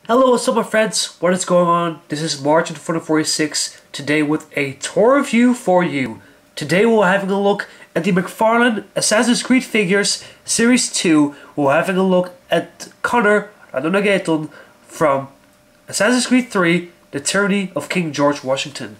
Hello, what's up my friends? What is going on? This is Martin for the 46 today with a tour review for you. Today we're having a look at the Mcfarlane Assassin's Creed figures Series 2. We're having a look at Connor Ratonhnhaké from Assassin's Creed 3, The Tyranny of King George Washington.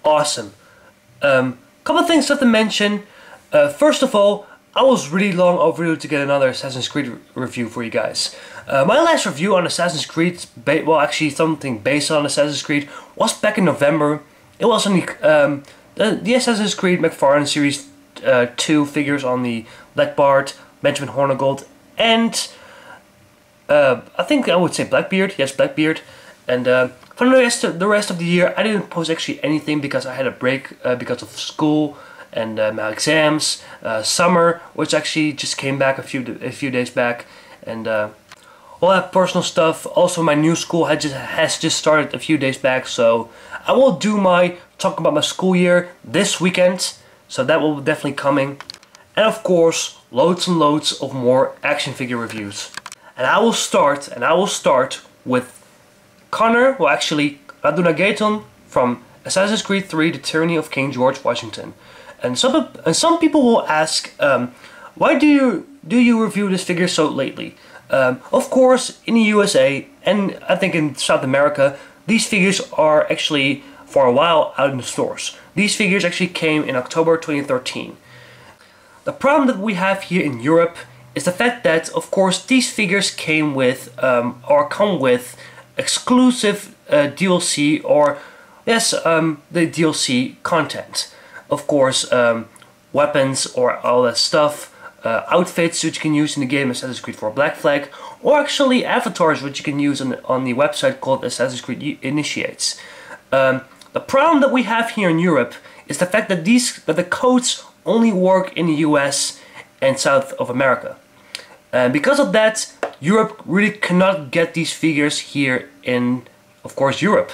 Awesome. Couple of things I have to mention. First of all, I was really long overdue to get another Assassin's Creed review for you guys. My last review on Assassin's Creed, well actually something based on Assassin's Creed, was back in November. It was on the Assassin's Creed Mcfarlane Series 2 figures on the Black Bart, Benjamin Hornigold, and I think I would say Blackbeard. Yes, Blackbeard. And for the rest of the year, I didn't post actually anything because I had a break because of school and my exams, summer, which actually just came back a few days back, and all that personal stuff. Also, my new school has just started a few days back, so I will do talk about my school year this weekend. So that will definitely coming, and of course, loads and loads of more action figure reviews. And I will start with Connor, well actually Ratonhnhaké from Assassin's Creed 3, The Tyranny of King George Washington. And some people will ask, why do you review this figure so lately? Of course, in the USA and I think in South America, these figures are actually for a while out in the stores. These figures actually came in October 2013. The problem that we have here in Europe is the fact that, of course, these figures came with come with exclusive DLC, or yes, the DLC content. Of course, weapons or all that stuff, outfits which you can use in the game Assassin's Creed 4 Black Flag, or actually avatars which you can use on the website called Assassin's Creed Initiates. The problem that we have here in Europe is the fact that the codes only work in the US and South of America. And because of that, Europe really cannot get these figures here in, of course, Europe.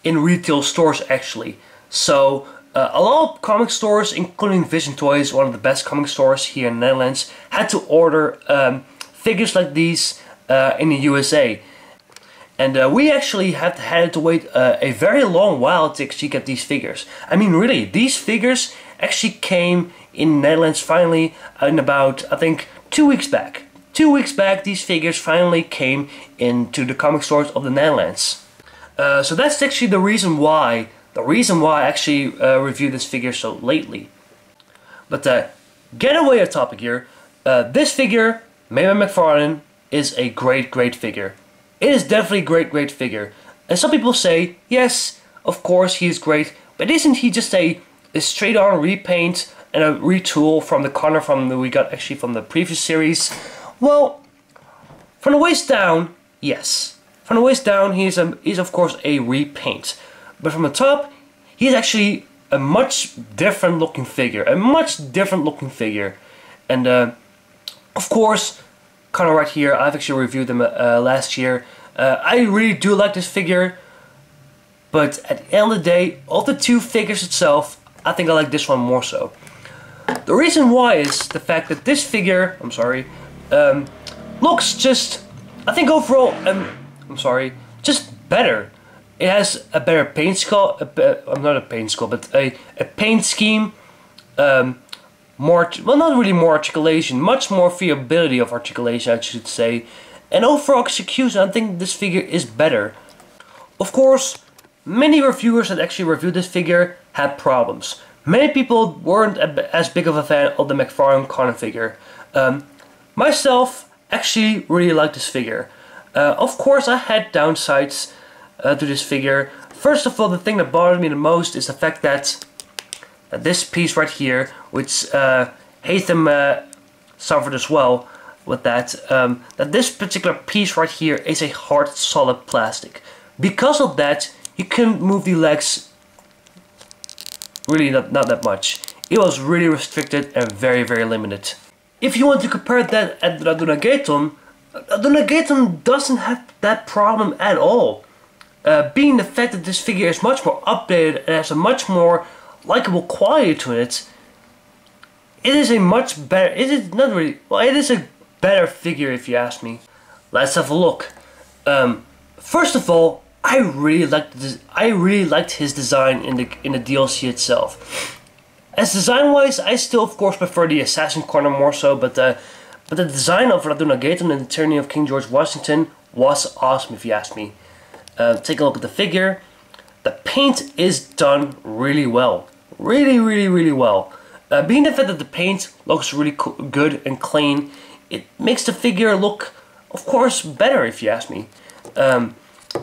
In retail stores, actually. So, a lot of comic stores, including Vision Toys, one of the best comic stores here in the Netherlands, had to order figures like these in the USA. And we actually had to wait a very long while to actually get these figures. I mean, really, these figures actually came in the Netherlands finally in about, I think, 2 weeks back. 2 weeks back, these figures finally came into the comic stores of the Netherlands. So that's actually the reason why I actually reviewed this figure so lately. But get away a topic here. This figure, made by Mcfarlane, is a great figure. It is definitely a great figure. And some people say, yes, of course he is great, but isn't he just a straight on repaint and a retool from the Connor we got actually from the previous series? Well, from the waist down, yes. From the waist down, he's of course a repaint. But from the top, he's actually a much different looking figure. And of course, Connor right here, I've actually reviewed them last year. I really do like this figure. But at the end of the day, of the two figures itself, I think I like this one more so. The reason why is the fact that this figure, looks just, I think overall, just better. It has a better paint skull, not a paint skull, but a paint scheme, more, well, not really more articulation, much more feasibility of articulation, I should say, and overall execution. I think this figure is better. Of course, many reviewers that actually reviewed this figure had problems. Many people weren't as big of a fan of the Mcfarlane Connor figure. Myself actually really like this figure. Of course, I had downsides to this figure. First of all, the thing that bothered me the most is the fact that this piece right here, which Hatham suffered as well with that this particular piece right here is a hard, solid plastic. Because of that, you couldn't move the legs really not that much. It was really restricted and very limited. If you want to compare that at Ratonhnhaké, Ratonhnhaké doesn't have that problem at all. Being the fact that this figure is much more updated and has a much more likable quality to it, it is a much better, it is not really, well, it is a better figure if you ask me. Let's have a look. First of all, I really liked his design in the DLC itself. As design wise, I still of course prefer the assassin corner more so, but the design of Ratonhnhaké in the Tyranny of King George Washington was awesome if you ask me. Take a look at the figure. The paint is done really well. Really well. Being the fact that the paint looks really good and clean, it makes the figure look, of course, better if you ask me.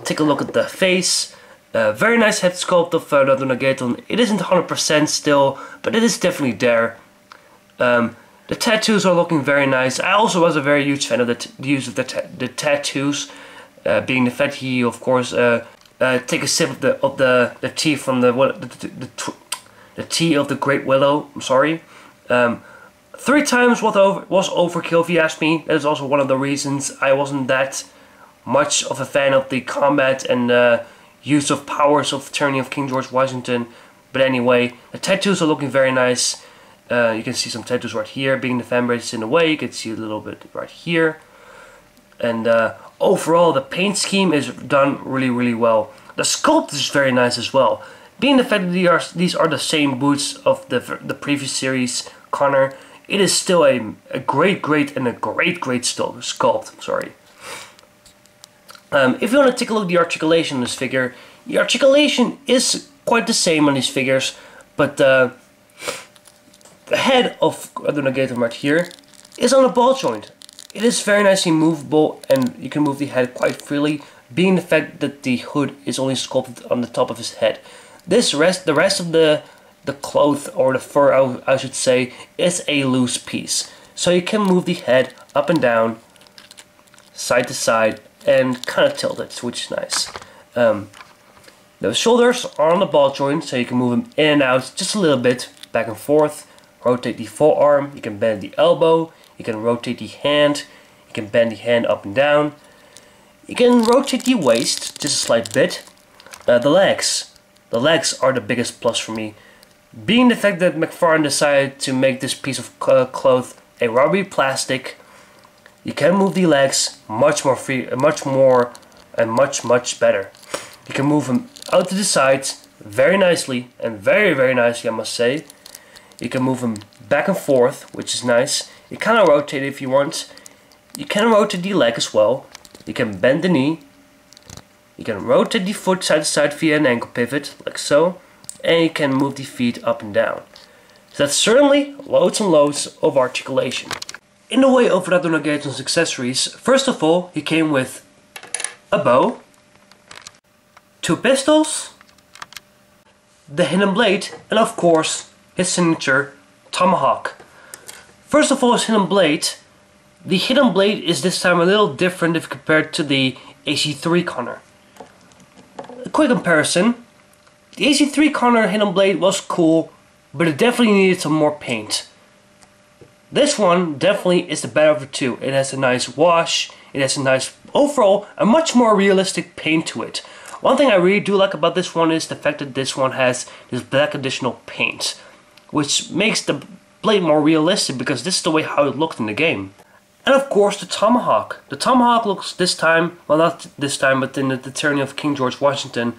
Take a look at the face. Very nice head sculpt of Ratonhnhaké. It isn't 100% still, but it is definitely there. The tattoos are looking very nice. I also was a very huge fan of the use of the tattoos. Being the fact he, of course, take a sip of the tea from the tea of the Great Willow. I'm sorry. 3 times was overkill if you ask me. That is also one of the reasons I wasn't that much of a fan of the combat and use of powers of Tyranny of King George Washington. But anyway, the tattoos are looking very nice. You can see some tattoos right here. Being the fan base in the way, you can see a little bit right here. And overall, the paint scheme is done really well. The sculpt is very nice as well. Being the fact that these are the same boots of the previous series, Connor, it is still a great sculpt. Sorry. If you want to take a look at the articulation of this figure, the articulation is quite the same on these figures, but the head of Ratonhnhaké right here is on a ball joint. It is very nicely movable, and you can move the head quite freely, being the fact that the hood is only sculpted on the top of his head. The rest of the cloth, or the fur I should say, is a loose piece. So you can move the head up and down, side to side, and kind of tilt it, which is nice. The shoulders are on the ball joint, so you can move them in and out just a little bit, back and forth. Rotate the forearm, you can bend the elbow, you can rotate the hand, you can bend the hand up and down. You can rotate the waist just a slight bit. The legs are the biggest plus for me. Being the fact that Mcfarlane decided to make this piece of cloth a rubbery plastic, you can move the legs much more free, much better. You can move them out to the sides very nicely, and very nicely I must say. You can move them back and forth, which is nice. You kind of rotate it if you want. You can rotate the leg as well. You can bend the knee. You can rotate the foot side to side via an ankle pivot, like so. And you can move the feet up and down. So that's certainly loads and loads of articulation. In the way of Ratonhnhaké's accessories, first of all, he came with a bow, 2 pistols, the hidden blade, and of course, his signature tomahawk. First of all, his hidden blade. The hidden blade is this time a little different if compared to the AC3 Connor. A quick comparison. The AC3 Connor hidden blade was cool, but it definitely needed some more paint. This one definitely is the better of the two. It has a nice wash, it has a nice, overall, a much more realistic paint to it. One thing I really do like about this one is the fact that this one has this black additional paint, which makes the blade more realistic because this is the way how it looked in the game. And of course the tomahawk. The tomahawk looks this time, well not this time, but in the Tyranny of King George Washington,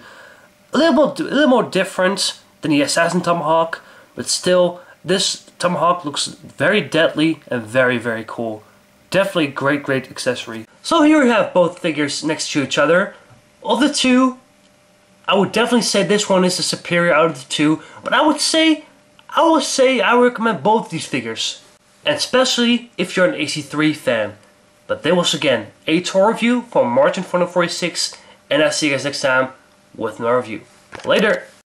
a little more different than the assassin tomahawk, but still this tomahawk looks very deadly and very cool. Definitely great accessory. So here we have both figures next to each other. Of the two, I would definitely say this one is the superior out of the two, but I would say I recommend both these figures. And especially if you're an AC3 fan. But that was again a tour review from Margin 446, and I'll see you guys next time with another review. Later!